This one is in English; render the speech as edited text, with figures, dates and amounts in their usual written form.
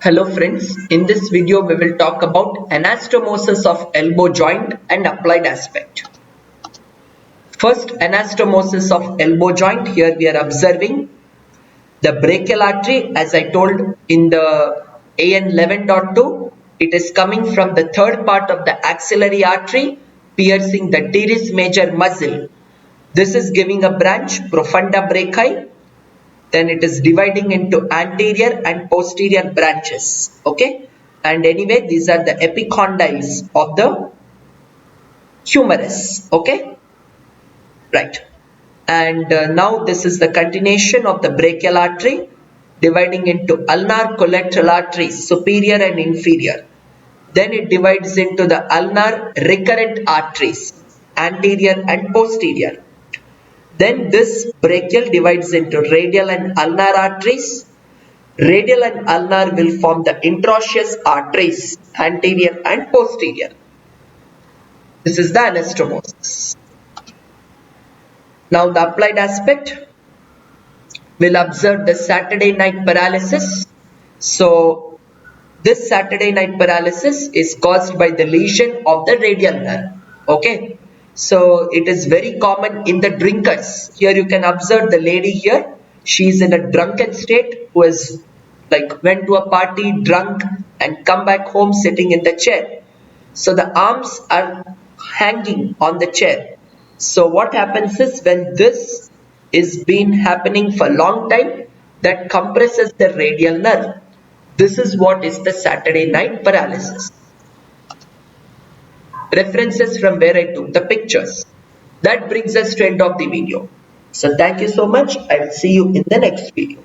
Hello friends, in this video we will talk about anastomosis of elbow joint and applied aspect. First, anastomosis of elbow joint. Here we are observing the brachial artery, as I told in the AN11.2. It is coming from the third part of the axillary artery, piercing the teres major muscle. This is giving a branch, profunda brachii. Then it is dividing into anterior and posterior branches. Okay, and anyway, these are the epicondyles of the humerus. Okay, right. And now this is the continuation of the brachial artery, dividing into ulnar collateral arteries, superior and inferior. Then it divides into the ulnar recurrent arteries, anterior and posterior. Then this brachial divides into radial and ulnar arteries. Radial and ulnar will form the interosseous arteries, anterior and posterior. This is the anastomosis. Now the applied aspect, we'll observe the Saturday night paralysis. So this Saturday night paralysis is caused by the lesion of the radial nerve. Okay, so it is very common in the drinkers. Here you can observe the lady here. She is in a drunken state who has went to a party drunk and come back home sitting in the chair. So the arms are hanging on the chair. So what happens is, when this is been happening for a long time, that compresses the radial nerve. This is what is the Saturday night paralysis. References from where I took the pictures. That brings us to end of the video. So thank you so much. I will see you in the next video.